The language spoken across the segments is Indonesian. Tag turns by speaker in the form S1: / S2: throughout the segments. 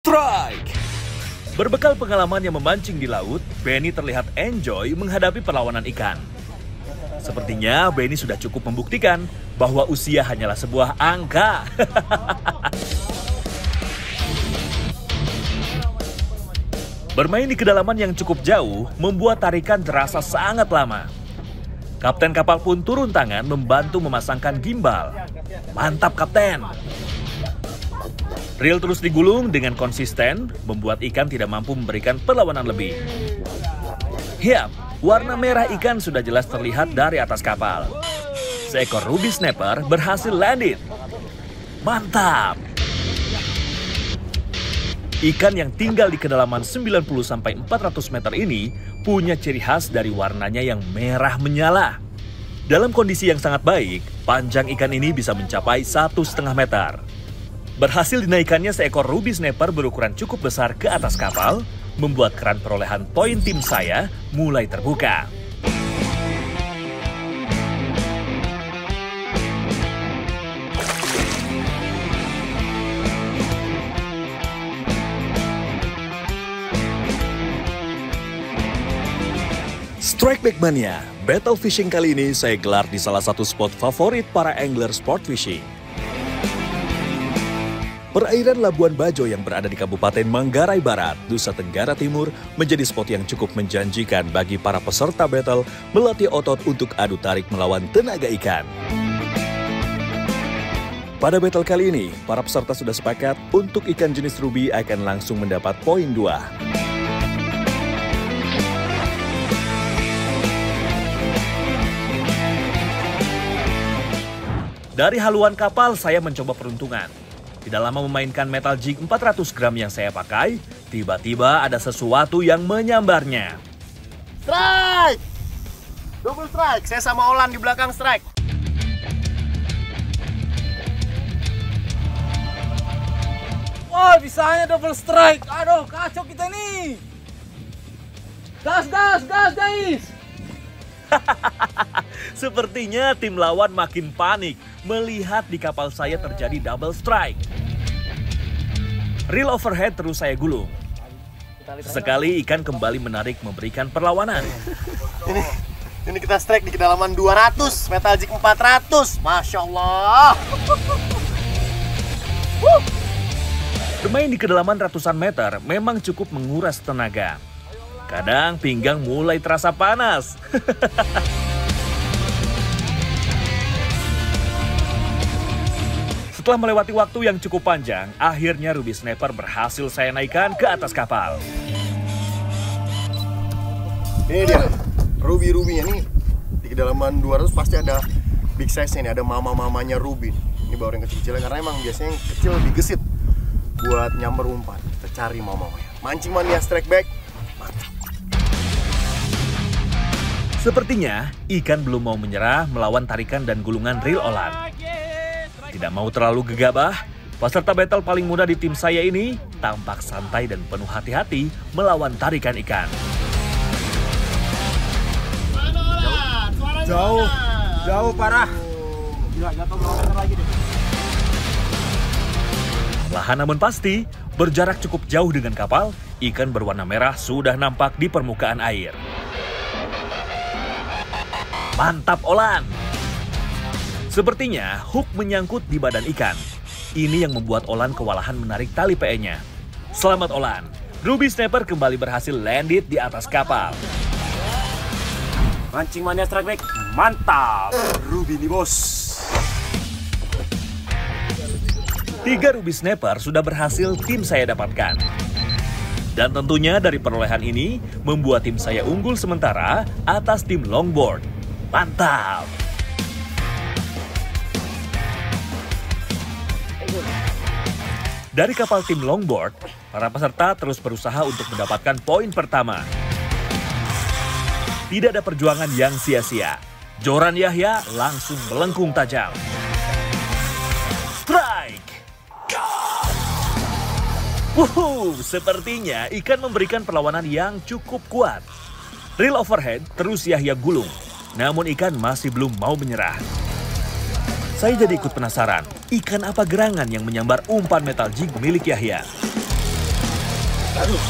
S1: Strike! Berbekal pengalaman yang memancing di laut, Benny terlihat enjoy menghadapi perlawanan ikan. Sepertinya Benny sudah cukup membuktikan bahwa usia hanyalah sebuah angka. Bermain di kedalaman yang cukup jauh membuat tarikan terasa sangat lama. Kapten kapal pun turun tangan membantu memasangkan gimbal. Mantap, Kapten! Reel terus digulung dengan konsisten, membuat ikan tidak mampu memberikan perlawanan lebih. Yap, warna merah ikan sudah jelas terlihat dari atas kapal. Seekor ruby snapper berhasil landed. Mantap! Ikan yang tinggal di kedalaman 90-400 meter ini punya ciri khas dari warnanya yang merah menyala. Dalam kondisi yang sangat baik, panjang ikan ini bisa mencapai 1,5 meter. Berhasil dinaikannya seekor ruby snapper berukuran cukup besar ke atas kapal, membuat keran perolehan poin tim saya mulai terbuka. Strike Back Mania, battle fishing kali ini saya gelar di salah satu spot favorit para angler sport fishing. Perairan Labuan Bajo yang berada di Kabupaten Manggarai Barat, Nusa Tenggara Timur menjadi spot yang cukup menjanjikan bagi para peserta battle melatih otot untuk adu tarik melawan tenaga ikan. Pada battle kali ini, para peserta sudah sepakat untuk ikan jenis ruby akan langsung mendapat poin 2. Dari haluan kapal, saya mencoba peruntungan. Tidak lama memainkan metal jig 400 gram yang saya pakai, tiba-tiba ada sesuatu yang menyambarnya.
S2: Strike! Double strike, saya sama Olan di belakang strike.
S3: Wah, bisanya double strike. Aduh, kacau kita nih. Gas, guys.
S1: Sepertinya tim lawan makin panik melihat di kapal saya terjadi double strike. Reel overhead terus saya gulung. Sesekali ikan kembali menarik memberikan perlawanan.
S2: Ini kita strike di kedalaman 200, metal jig 400. Masya Allah.
S1: Bermain di kedalaman ratusan meter memang cukup menguras tenaga. Kadang pinggang mulai terasa panas. Setelah melewati waktu yang cukup panjang, akhirnya ruby snapper berhasil saya naikkan ke atas kapal.
S2: Ini dia, ruby-rubynya nih. Di kedalaman 200 pasti ada big size-nya nih, ada mama-mamanya ruby. Ini baru yang kecil-kecilnya, karena emang biasanya yang kecil lebih gesit buat nyamber umpan. Kita cari mama-mamanya. Mancing mania strike back, mantap.
S1: Sepertinya ikan belum mau menyerah melawan tarikan dan gulungan reel Olan. Tidak mau terlalu gegabah, peserta battle paling muda di tim saya ini tampak santai dan penuh hati-hati melawan tarikan ikan.
S3: Jauh parah. Gila, jatuh berapa meter lagi deh.
S1: Perlahan namun pasti, berjarak cukup jauh dengan kapal, ikan berwarna merah sudah nampak di permukaan air. Mantap, Olan! Sepertinya hook menyangkut di badan ikan. Ini yang membuat Olan kewalahan menarik tali PE-nya. Selamat, Olan! Ruby snapper kembali berhasil landed di atas kapal.
S3: Mancing mania strike back, mantap. Ruby nih, bos.
S1: 3 ruby snapper sudah berhasil tim saya dapatkan. Dan tentunya dari perolehan ini membuat tim saya unggul sementara atas tim longboard. Mantap! Dari kapal tim longboard, para peserta terus berusaha untuk mendapatkan poin pertama. Tidak ada perjuangan yang sia-sia. Joran Yahya langsung melengkung tajam. Strike! Sepertinya ikan memberikan perlawanan yang cukup kuat. Reel overhead terus Yahya gulung, namun ikan masih belum mau menyerah. Saya jadi ikut penasaran, ikan apa gerangan yang menyambar umpan metal jig milik Yahya?
S2: Aduh.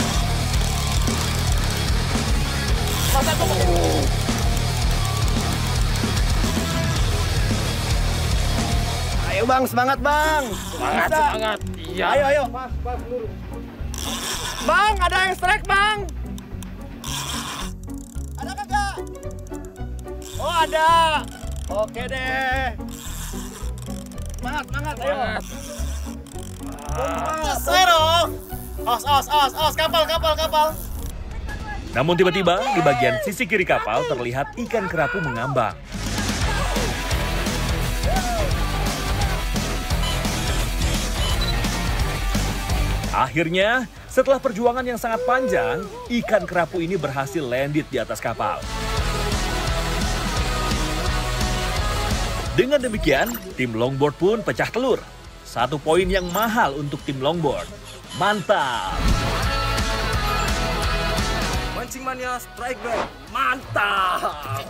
S2: Ayo bang, semangat bang.
S3: Semangat. Iya.
S2: Ayo. Bang, ada yang strike bang. Ada kagak? Oh ada. Oke deh. Semangat, ayo. Zero. Os, kapal.
S1: Namun tiba-tiba di bagian sisi kiri kapal terlihat ikan kerapu mengambang. Akhirnya, setelah perjuangan yang sangat panjang, ikan kerapu ini berhasil landed di atas kapal. Dengan demikian, tim longboard pun pecah telur. 1 poin yang mahal untuk tim longboard. Mantap!
S3: Mancing Mania strike back. Mantap.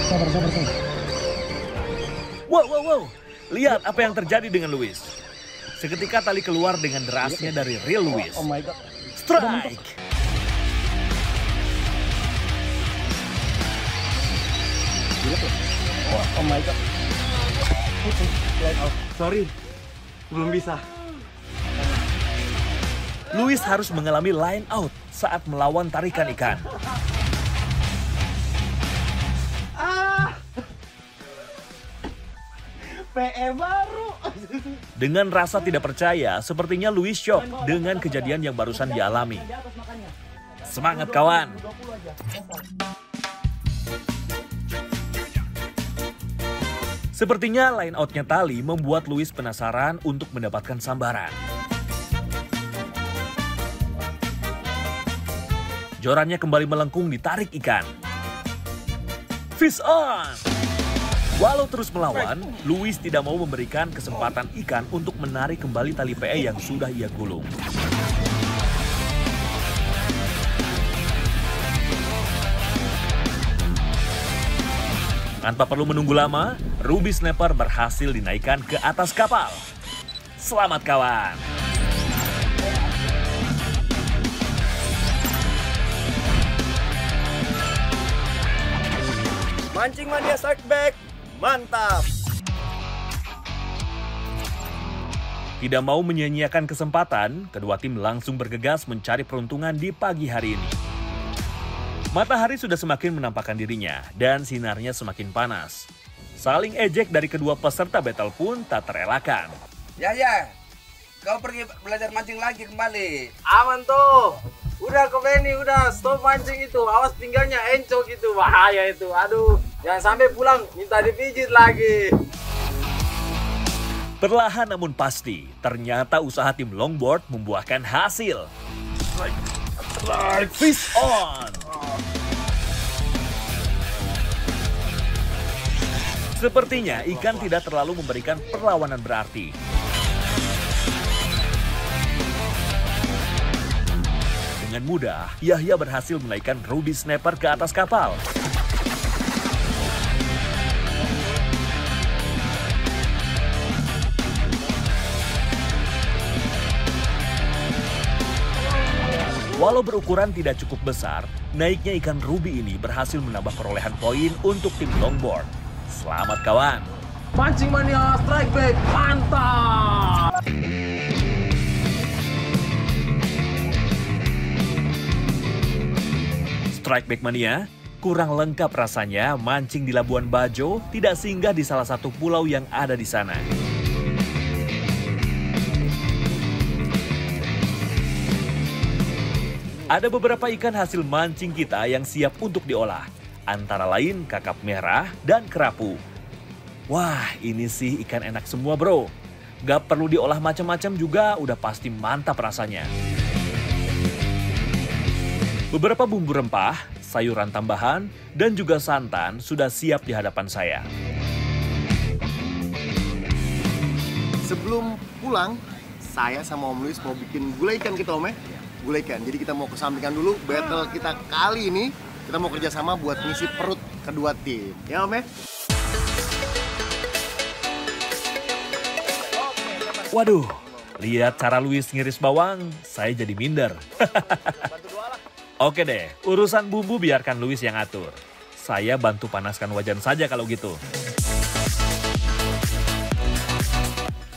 S2: Sabar.
S1: Wow. Lihat apa yang terjadi dengan Luis. Seketika tali keluar dengan derasnya dari reel Luis.
S2: Oh my god.
S1: Strike!
S2: Oh my god.
S3: Sorry, belum bisa.
S1: Luis harus mengalami line out saat melawan tarikan ikan.
S2: PE baru.
S1: Dengan rasa tidak percaya, sepertinya Luis shock dengan kejadian yang barusan dialami. Semangat kawan! Sepertinya line out-nya tali membuat Luis penasaran untuk mendapatkan sambaran. Jorannya kembali melengkung ditarik ikan. Fish on! Walau terus melawan, Luis tidak mau memberikan kesempatan ikan untuk menarik kembali tali PE yang sudah ia gulung. Tanpa perlu menunggu lama, Ruby Snapper berhasil dinaikkan ke atas kapal. Selamat kawan!
S2: Mancing Mania strike back. Mantap.
S1: Tidak mau menyia-nyiakan kesempatan, kedua tim langsung bergegas mencari peruntungan di pagi hari ini. Matahari sudah semakin menampakkan dirinya dan sinarnya semakin panas. Saling ejek dari kedua peserta battle pun tak terelakkan.
S4: Ya, kau pergi belajar mancing lagi kembali.
S3: Aman tuh. Udah ke Benny, udah stop mancing itu. Awas pinggangnya encok gitu, bahaya itu. Aduh, jangan sampai pulang minta dipijit lagi.
S1: Perlahan namun pasti, ternyata usaha tim longboard membuahkan hasil. Fish on! Sepertinya ikan tidak terlalu memberikan perlawanan berarti. Dengan mudah, Yahya berhasil menaikkan Ruby Snapper ke atas kapal. Walau berukuran tidak cukup besar, naiknya ikan Ruby ini berhasil menambah perolehan poin untuk tim longboard. Selamat kawan!
S3: Mancing Mania strike back. Mantap.
S1: Strike Back Mania, kurang lengkap rasanya mancing di Labuan Bajo tidak singgah di salah satu pulau yang ada di sana. Ada beberapa ikan hasil mancing kita yang siap untuk diolah, antara lain kakap merah dan kerapu. Wah, ini sih ikan enak semua bro. Gak perlu diolah macam-macam juga udah pasti mantap rasanya. Beberapa bumbu rempah, sayuran tambahan, dan juga santan sudah siap di hadapan saya.
S2: Sebelum pulang, saya sama Om Luis mau bikin gulai ikan kita Om ya. Gulai ikan, jadi kita mau kesampingkan dulu battle kita kali ini. Kita mau kerjasama buat ngisi perut kedua tim. Ya Om ya?
S1: Waduh, Lihat cara Luis ngiris bawang, saya jadi minder. Oke deh, urusan bumbu biarkan Luis yang atur. Saya bantu panaskan wajan saja kalau gitu.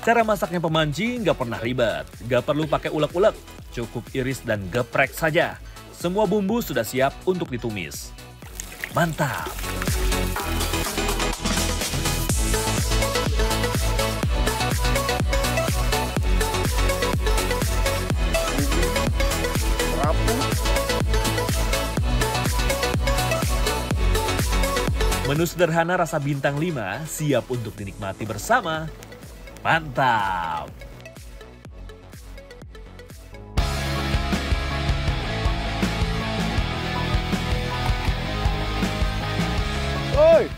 S1: Cara masaknya pemancing nggak pernah ribet. Nggak perlu pakai ulek-ulek, cukup iris dan geprek saja. Semua bumbu sudah siap untuk ditumis. Mantap! Menu sederhana rasa bintang 5 siap untuk dinikmati bersama. Mantap!
S2: Woi,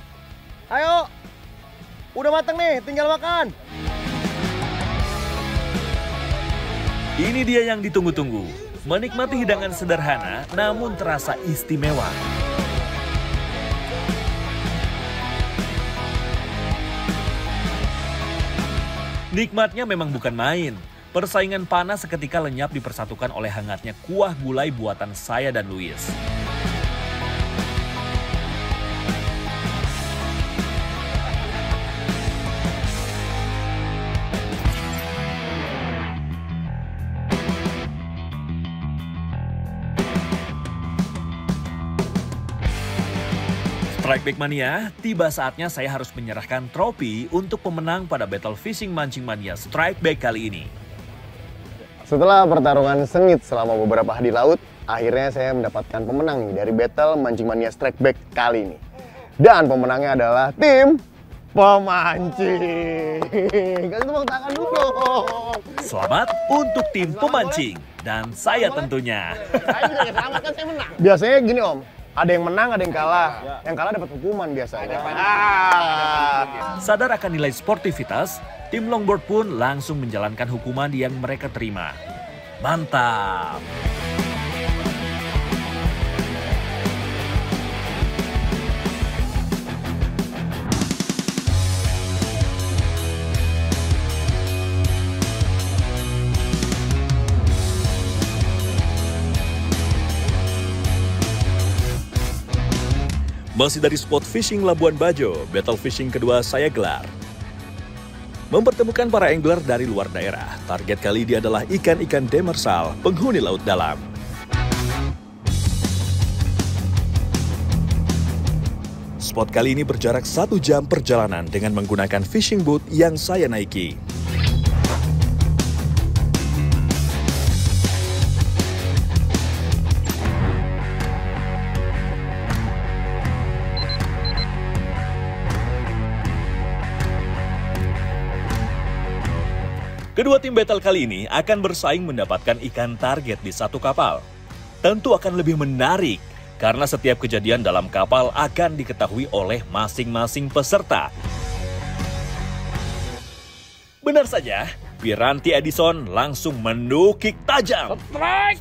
S2: ayo. Udah matang nih, tinggal makan.
S1: Ini dia yang ditunggu-tunggu. Menikmati hidangan sederhana namun terasa istimewa. Nikmatnya memang bukan main. Persaingan panas seketika lenyap dipersatukan oleh hangatnya kuah gulai buatan saya dan Luis. Strike Back Mania, tiba saatnya saya harus menyerahkan trofi untuk pemenang pada Battle Fishing Mancing Mania Strike Back kali ini.
S2: Setelah pertarungan sengit selama beberapa hari di laut, akhirnya saya mendapatkan pemenang nih dari Battle Mancing Mania Strike Back kali ini. Dan pemenangnya adalah tim pemancing. Kasih tepuk tangan dulu dong.
S1: Selamat untuk tim pemancing dan saya tentunya.
S2: Saya juga selamat kan saya menang. Biasanya gini Om, ada yang menang, ada yang kalah. Yang kalah dapat hukuman biasanya.
S1: Sadar akan nilai sportivitas, tim longboard pun langsung menjalankan hukuman yang mereka terima. Mantap! Masih dari spot fishing Labuan Bajo, battle fishing kedua saya gelar. Mempertemukan para angler dari luar daerah. Target kali ini adalah ikan-ikan demersal, penghuni laut dalam. Spot kali ini berjarak 1 jam perjalanan dengan menggunakan fishing boat yang saya naiki. Kedua tim battle kali ini akan bersaing mendapatkan ikan target di satu kapal. Tentu akan lebih menarik karena setiap kejadian dalam kapal akan diketahui oleh masing-masing peserta. Benar saja, Piranti Edison langsung menukik tajam. Strike!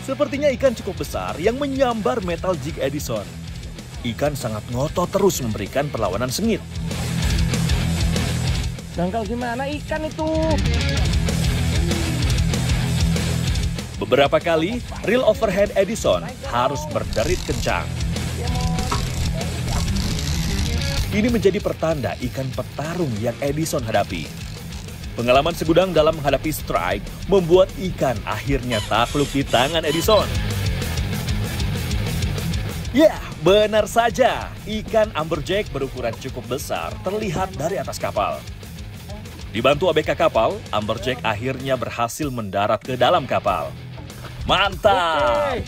S1: Sepertinya ikan cukup besar yang menyambar metal jig Edison. Ikan sangat ngotot terus memberikan perlawanan sengit.
S5: Dangkal gimana ikan itu?
S1: Beberapa kali, reel overhead Edison harus berderit kencang. Ini menjadi pertanda ikan petarung yang Edison hadapi. Pengalaman segudang dalam menghadapi strike membuat ikan akhirnya takluk di tangan Edison. Ya, benar saja. Ikan amberjack berukuran cukup besar terlihat dari atas kapal. Dibantu ABK kapal, amberjack akhirnya berhasil mendarat ke dalam kapal. Mantap!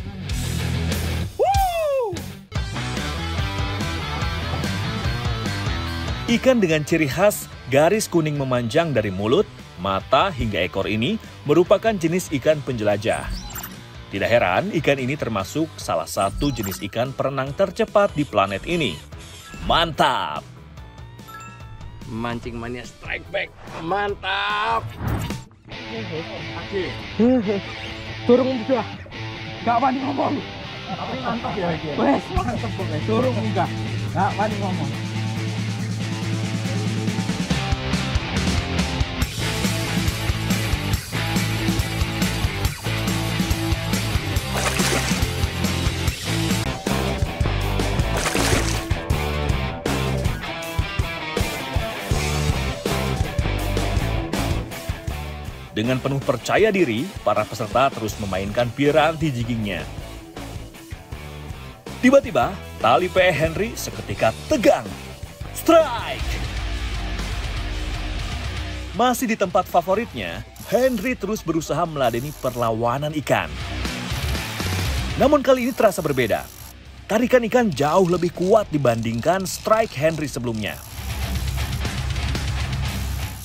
S1: Ikan dengan ciri khas garis kuning memanjang dari mulut, mata hingga ekor ini merupakan jenis ikan penjelajah. Tidak heran ikan ini termasuk salah satu jenis ikan perenang tercepat di planet ini. Mantap!
S5: Mancing Mania Strike Back. Mantap. Turun udah. Gak wani ngomong.
S3: Tapi mantap ya ini. Wes, mantap pokoknya. Turun enggak. Enggak wani ngomong.
S1: Dengan penuh percaya diri, para peserta terus memainkan piranti jiggingnya. Tiba-tiba, tali PE Henry seketika tegang. Strike! Masih di tempat favoritnya, Henry terus berusaha meladeni perlawanan ikan. Namun kali ini terasa berbeda. Tarikan ikan jauh lebih kuat dibandingkan strike Henry sebelumnya.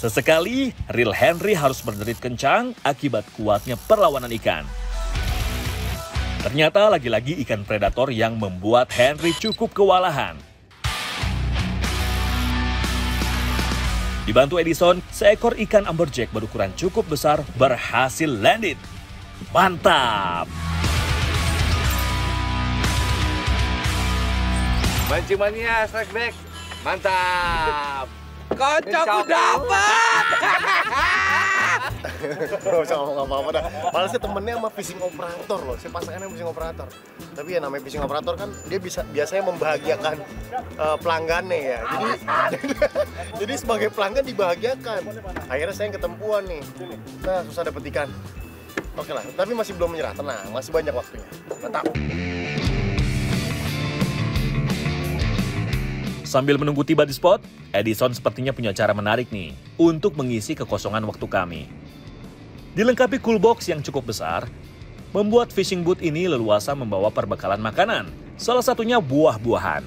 S1: Sesekali, reel Henry harus berderit kencang akibat kuatnya perlawanan ikan. Ternyata lagi-lagi ikan predator yang membuat Henry cukup kewalahan. Dibantu Edison, seekor ikan amberjack berukuran cukup besar berhasil landed. Mantap!
S5: Mancing mania strike back. Mantap.
S4: Kocokku dapat.
S2: Gak usah ngomong apa-apa dah. Malah sih temennya sama fishing operator loh. Saya pasangannya fishing operator. Tapi ya namanya fishing operator kan dia biasanya membahagiakan pelanggannya ya. Jadi sebagai pelanggan dibahagiakan. Akhirnya saya yang ketempuan nih. Nah susah dapet ikan. Oke lah, tapi masih belum menyerah. Tenang, masih banyak waktunya. Mantap.
S1: Sambil menunggu tiba di spot, Edison sepertinya punya cara menarik nih untuk mengisi kekosongan waktu kami. Dilengkapi cool box yang cukup besar, membuat fishing boat ini leluasa membawa perbekalan makanan, salah satunya buah-buahan.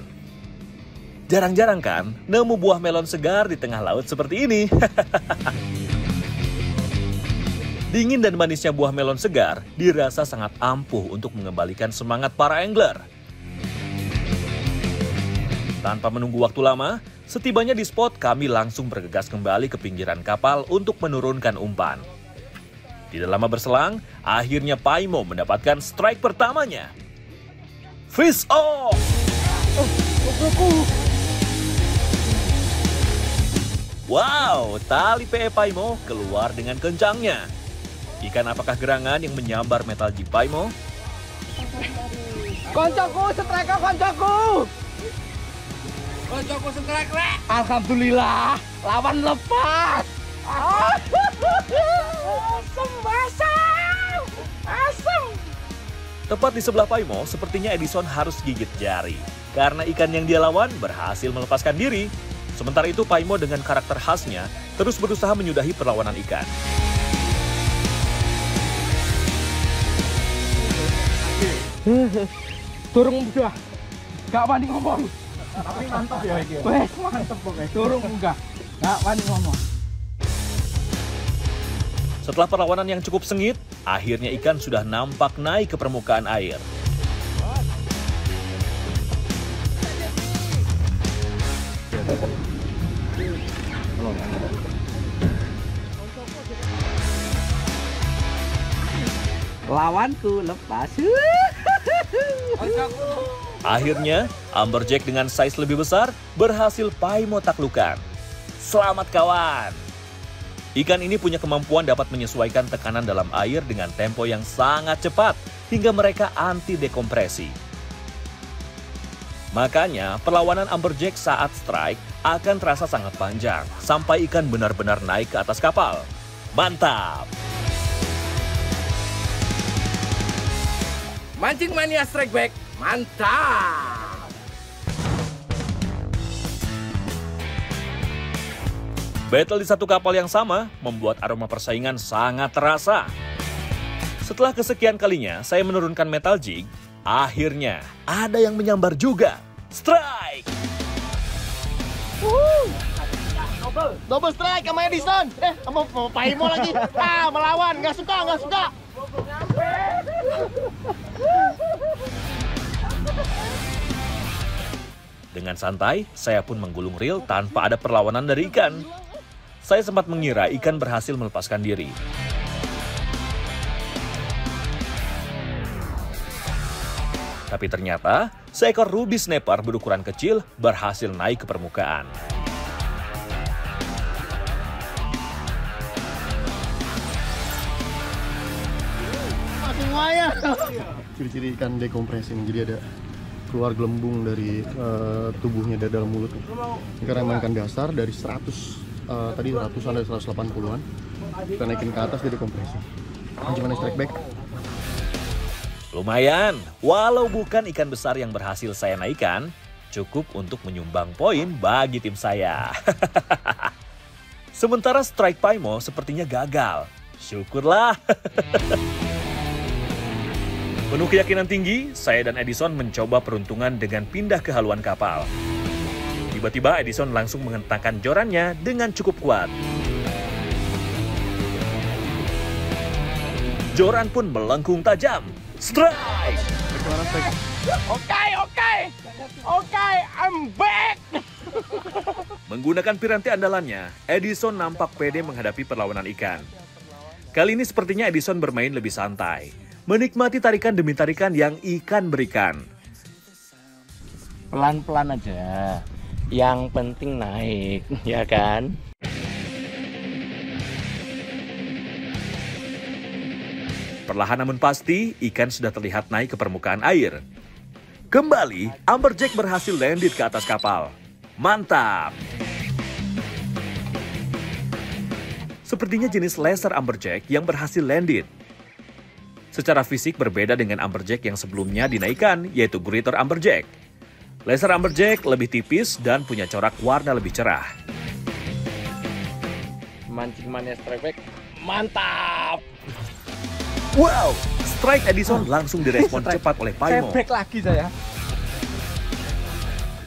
S1: Jarang-jarang kan nemu buah melon segar di tengah laut seperti ini. Dingin dan manisnya buah melon segar dirasa sangat ampuh untuk mengembalikan semangat para angler. Tanpa menunggu waktu lama, setibanya di spot kami langsung bergegas kembali ke pinggiran kapal untuk menurunkan umpan. Tidak lama berselang, akhirnya Paimo mendapatkan strike pertamanya. Fish off! Wow, tali PE Paimo keluar dengan kencangnya. Ikan apakah gerangan yang menyambar metal jig Paimo?
S3: Koncoku, strike koncoku.
S4: Kocokku strike rek.
S3: Alhamdulillah, lawan lepas. Asem basah. Asem.
S1: Tepat di sebelah Paimo, sepertinya Edison harus gigit jari. Karena ikan yang dia lawan berhasil melepaskan diri. Sementara itu Paimo dengan karakter khasnya terus berusaha menyudahi perlawanan ikan.
S3: Turun udah. Gak wani ngomong. Tapi mantap ya ini. Wes, mantap pokoknya. Turun enggak. Gak wani ngomong.
S1: Setelah perlawanan yang cukup sengit, akhirnya ikan sudah nampak naik ke permukaan air.
S3: Lawanku lepas.
S1: Akhirnya, amberjack dengan size lebih besar berhasil Paimo taklukkan. Selamat kawan! Ikan ini punya kemampuan dapat menyesuaikan tekanan dalam air dengan tempo yang sangat cepat hingga mereka anti dekompresi. Makanya, perlawanan amberjack saat strike akan terasa sangat panjang sampai ikan benar-benar naik ke atas kapal. Mantap!
S5: Mancing mania strike back. Mantap.
S1: Battle di satu kapal yang sama membuat aroma persaingan sangat terasa. Setelah kesekian kalinya saya menurunkan metal jig, akhirnya ada yang menyambar juga. Strike!
S2: Double strike sama Edison. Sama Paimo lagi. Melawan. Nggak suka.
S1: Dengan santai, saya pun menggulung reel tanpa ada perlawanan dari ikan. Saya sempat mengira ikan berhasil melepaskan diri. Tapi ternyata, seekor ruby snapper berukuran kecil berhasil naik ke permukaan.
S2: Ciri-ciri ikan dekompresi ini, jadi ada keluar gelembung dari tubuhnya dari dalam mulut. Ini karena emang ikan dasar dari 100, tadi ratusan dari 180-an. Kita naikin ke atas dia dekompresi. Gimana strike back?
S1: Lumayan, walau bukan ikan besar yang berhasil saya naikkan, cukup untuk menyumbang poin bagi tim saya. Sementara strike Paimo sepertinya gagal. Syukurlah. Penuh keyakinan tinggi, saya dan Edison mencoba peruntungan dengan pindah ke haluan kapal. Tiba-tiba Edison langsung mengentangkan jorannya dengan cukup kuat. Joran pun melengkung tajam. Strike!
S5: Oke, I'm back.
S1: Menggunakan piranti andalannya, Edison nampak pede menghadapi perlawanan ikan. Kali ini sepertinya Edison bermain lebih santai, menikmati tarikan demi tarikan yang ikan berikan.
S5: Pelan-pelan aja. Yang penting naik, ya kan?
S1: Perlahan namun pasti, ikan sudah terlihat naik ke permukaan air. Kembali, Amberjack berhasil landed ke atas kapal. Mantap! Sepertinya jenis laser Amberjack yang berhasil landed. Secara fisik berbeda dengan Amberjack yang sebelumnya dinaikkan, yaitu Greater Amberjack. Laser Amberjack lebih tipis dan punya corak warna lebih cerah.
S5: Mancing mania strike back. Mantap!
S1: Wow! Strike Edison langsung direspon cepat oleh Paimo.
S5: Back lagi saya.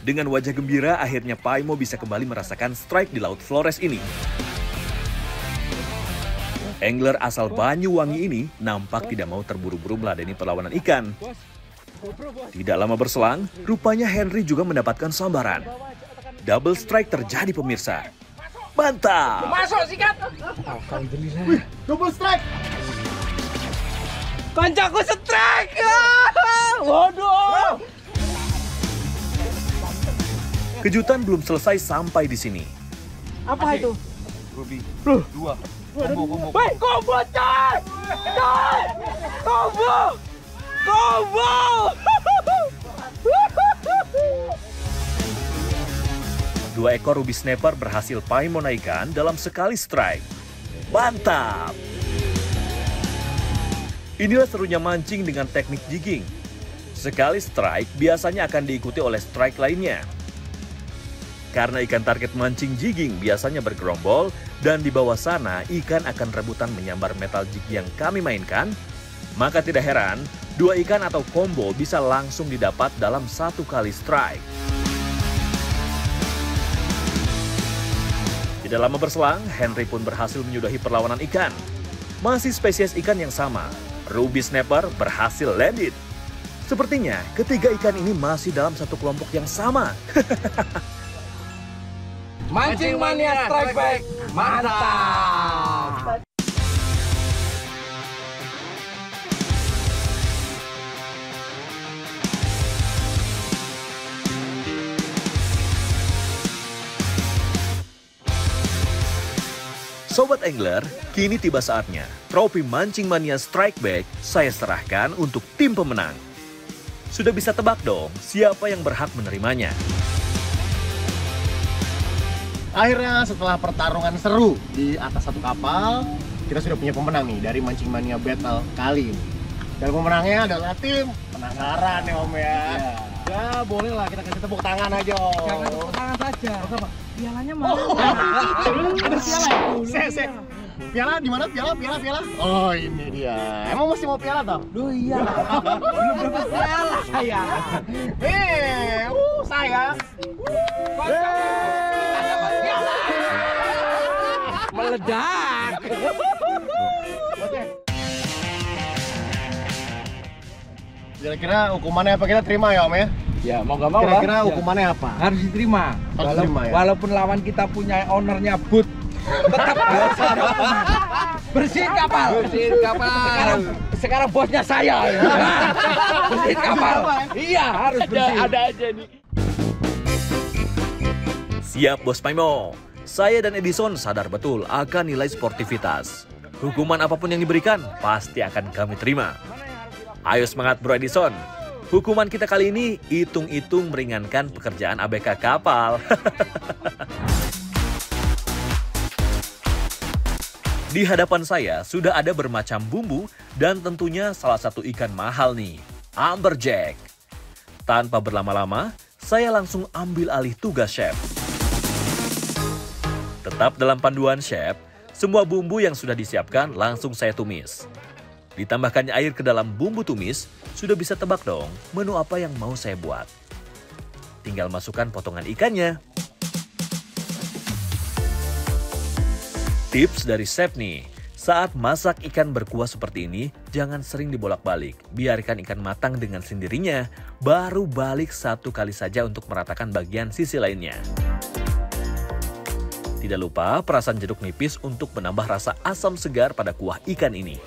S1: Dengan wajah gembira, akhirnya Paimo bisa kembali merasakan strike di Laut Flores ini. Angler asal Banyuwangi ini nampak tidak mau terburu-buru meladeni perlawanan ikan. Tidak lama berselang, rupanya Henry juga mendapatkan sambaran. Double strike terjadi pemirsa. Mantap!
S5: Masuk sikat.
S2: Wih, double strike!
S5: Kancaku strike. Waduh.
S1: Kejutan belum selesai sampai di sini.
S5: Apa itu?
S4: Ruby.
S5: Woi, combo coy. Combo.
S1: Dua ekor ruby snapper berhasil Paimo naikkan dalam sekali strike. Mantap! Inilah serunya mancing dengan teknik jigging. Sekali strike biasanya akan diikuti oleh strike lainnya. Karena ikan target mancing jigging biasanya bergerombol dan di bawah sana ikan akan rebutan menyambar metal jig yang kami mainkan, maka tidak heran dua ikan atau combo bisa langsung didapat dalam satu kali strike. Tidak lama berselang, Henry pun berhasil menyudahi perlawanan ikan. Masih spesies ikan yang sama, ruby snapper berhasil landed. Sepertinya ketiga ikan ini masih dalam satu kelompok yang sama.
S5: Mancing mania strike back. Mantap.
S1: Sobat Angler, kini tiba saatnya trofi Mancing Mania Strike Back saya serahkan untuk tim pemenang. Sudah bisa tebak dong siapa yang berhak menerimanya?
S2: Akhirnya setelah pertarungan seru di atas satu kapal, kita sudah punya pemenang nih dari Mancing Mania Battle kali ini. Dan pemenangnya adalah tim penasaran ya Om ya. Ya boleh lah kita kasih tepuk tangan aja Om.
S4: Jangan tepuk tangan saja.
S2: Apa?
S4: Pialanya mana?
S2: Ada piala ya? Piala di mana? Piala. Oh ini dia. Emang mesti mau piala toh?
S4: Duh iya. Belum dapat piala saya.
S2: Saya.
S5: Meledak.
S2: Kira-kira hukumannya apa kita terima ya Om ya?
S4: Ya mau gak mau lah.
S2: Kira-kira hukumannya apa?
S4: Harus diterima.
S2: Harus diterima ya?
S4: Walaupun lawan kita punya ownernya but, tetap harus ada hukuman. Bersihin kapal. Sekarang bosnya saya. Bersihin kapal. Iya, harus bersihin.
S5: Ada aja nih.
S1: Siap Bos Paimo. Saya dan Edison sadar betul akan nilai sportivitas. Hukuman apapun yang diberikan pasti akan kami terima. Ayo semangat Bro Edison. Hukuman kita kali ini hitung-hitung meringankan pekerjaan ABK kapal. Di hadapan saya sudah ada bermacam bumbu dan tentunya salah satu ikan mahal nih, amberjack. Tanpa berlama-lama, saya langsung ambil alih tugas chef. Tetap dalam panduan chef, semua bumbu yang sudah disiapkan langsung saya tumis. Ditambahkannya air ke dalam bumbu tumis, sudah bisa tebak dong menu apa yang mau saya buat. Tinggal masukkan potongan ikannya. Tips dari chef nih, saat masak ikan berkuah seperti ini, jangan sering dibolak-balik. Biarkan ikan matang dengan sendirinya, baru balik satu kali saja untuk meratakan bagian sisi lainnya. Tidak lupa perasan jeruk nipis untuk menambah rasa asam segar pada kuah ikan ini.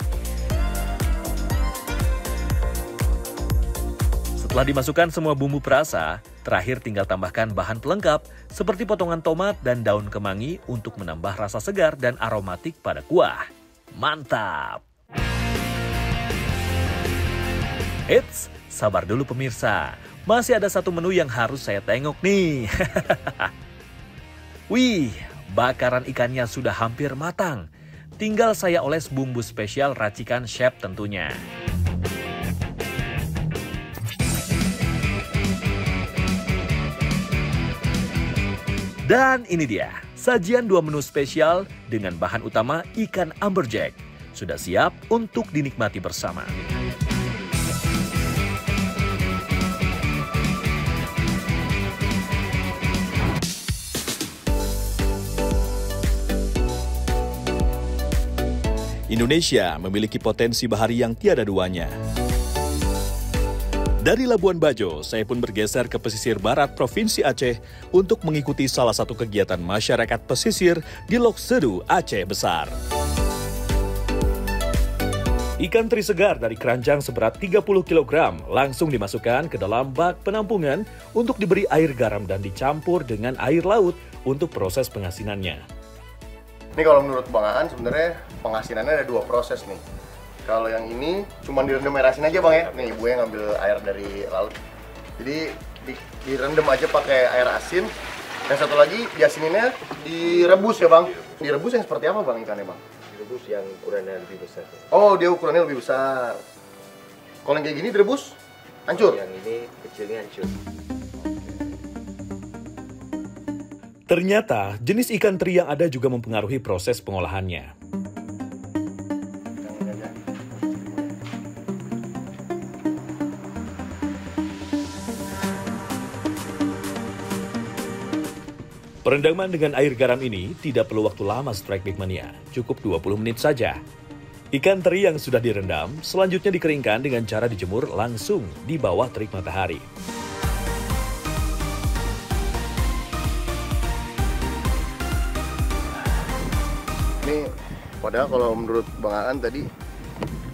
S1: Setelah dimasukkan semua bumbu perasa, terakhir tinggal tambahkan bahan pelengkap seperti potongan tomat dan daun kemangi untuk menambah rasa segar dan aromatik pada kuah. Mantap! Eits, sabar dulu pemirsa. Masih ada satu menu yang harus saya tengok nih. Wih, bakaran ikannya sudah hampir matang. Tinggal saya oles bumbu spesial racikan chef tentunya. Dan ini dia, sajian 2 menu spesial dengan bahan utama ikan amberjack. Sudah siap untuk dinikmati bersama.
S6: Indonesia memiliki potensi bahari yang tiada duanya. Dari Labuan Bajo, saya pun bergeser ke pesisir barat Provinsi Aceh untuk mengikuti salah satu kegiatan masyarakat pesisir di Lok Sedu, Aceh Besar. Ikan teri segar dari keranjang seberat 30 kg langsung dimasukkan ke dalam bak penampungan untuk diberi air garam dan dicampur dengan air laut untuk proses pengasinannya.
S2: Ini kalau menurut Bang Aan sebenarnya pengasinannya ada 2 proses nih. Kalau yang ini cuma direndam air asin aja Bang ya. Nih ibu yang ngambil air dari laut. Jadi direndam aja pakai air asin. Yang satu lagi diasininnya direbus ya Bang. Direbus yang seperti apa Bang ikannya Bang?
S3: Direbus yang ukurannya lebih besar.
S2: Oh dia ukurannya lebih besar. Kalau yang kayak gini direbus hancur?
S3: Yang ini kecilnya hancur.
S1: Ternyata jenis ikan teri yang ada juga mempengaruhi proses pengolahannya. Perendaman dengan air garam ini tidak perlu waktu lama Strike Big Mania, cukup 20 menit saja. Ikan teri yang sudah direndam selanjutnya dikeringkan dengan cara dijemur langsung di bawah terik matahari.
S2: Ini padahal kalau menurut Bang Aan tadi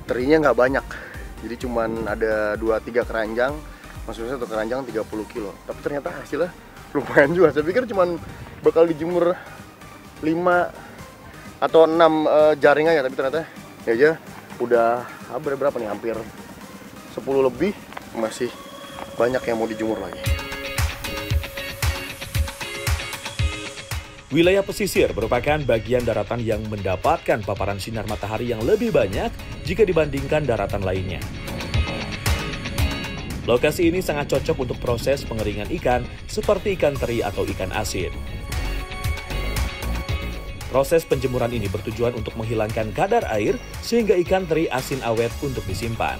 S2: terinya nggak banyak. Jadi cuman ada 2-3 keranjang, maksudnya satu keranjang 30 kilo. Tapi ternyata hasilnya lumayan juga. Saya pikir cuman bakal dijemur 5 atau 6 jaring aja, tapi ternyata ya aja udah berapa nih, hampir 10 lebih, masih banyak yang mau dijemur lagi.
S1: Wilayah pesisir merupakan bagian daratan yang mendapatkan paparan sinar matahari yang lebih banyak jika dibandingkan daratan lainnya. Lokasi ini sangat cocok untuk proses pengeringan ikan seperti ikan teri atau ikan asin. Proses penjemuran ini bertujuan untuk menghilangkan kadar air sehingga ikan teri asin awet untuk disimpan.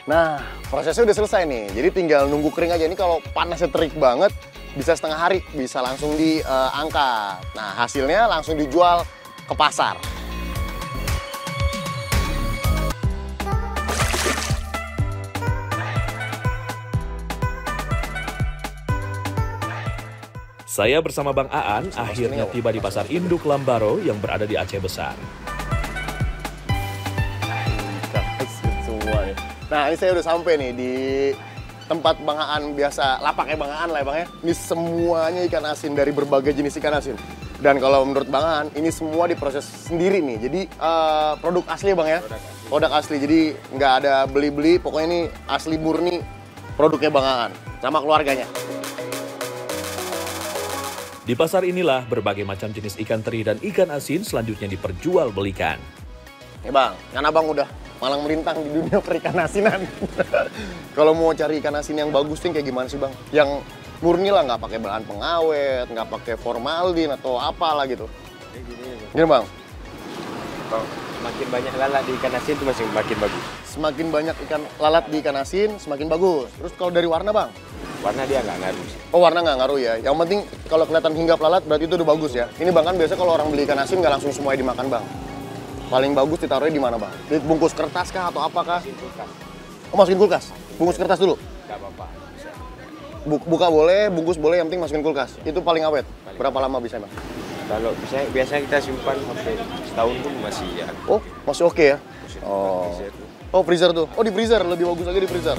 S2: Nah, prosesnya udah selesai nih. Jadi tinggal nunggu kering aja. Ini kalau panasnya terik banget, bisa setengah hari, bisa langsung diangkat. Nah, hasilnya langsung dijual ke pasar.
S1: Saya bersama Bang Aan akhirnya tiba di pasar induk Lambaro yang berada di Aceh Besar.
S2: Nah, ini saya udah sampai nih di tempat Bang Aan biasa, lapaknya Bang Aan lah ya Bang ya. Ini semuanya ikan asin dari berbagai jenis ikan asin. Dan kalau menurut Bang Aan, ini semua diproses sendiri nih. Jadi produk asli ya Bang ya? Produk asli, jadi nggak ada beli-beli, pokoknya ini asli murni produknya Bang Aan sama keluarganya.
S6: Di pasar inilah berbagai macam jenis ikan teri dan ikan asin selanjutnya diperjualbelikan.
S2: Ya Bang, kan Abang udah malang melintang di dunia perikan asinan. Kalau mau cari ikan asin yang bagus nih kayak gimana sih Bang? Yang murni lah, nggak pakai bahan pengawet, nggak pakai formalin atau apalah gitu. Gini Bang?
S3: Makin banyak lalat di ikan asin itu masih makin bagus.
S2: Semakin banyak ikan lalat di ikan asin, semakin bagus. Terus kalau dari warna Bang?
S3: Warna dia nggak ngaruh sih.
S2: Oh, warna nggak ngaruh ya. Yang penting kalau kelihatan hinggap lalat berarti itu udah bagus ya. Ini Bang kan biasa kalau orang beli ikan asin nggak langsung semuanya dimakan Bang. Paling bagus ditaruhnya di mana Bang? Di bungkus kertas kah atau apakah? Oh, masukin kulkas? Bungkus kertas dulu?
S3: Nggak apa-apa.
S2: Buka boleh, bungkus boleh, yang penting masukin kulkas. Itu paling awet. Berapa lama bisa Bang?
S3: Kalau biasanya kita simpan sampai setahun pun masih ya.
S2: Oh, masih oke ya? Oh. Oh, freezer tuh. Oh, di freezer. Lebih bagus lagi di freezer.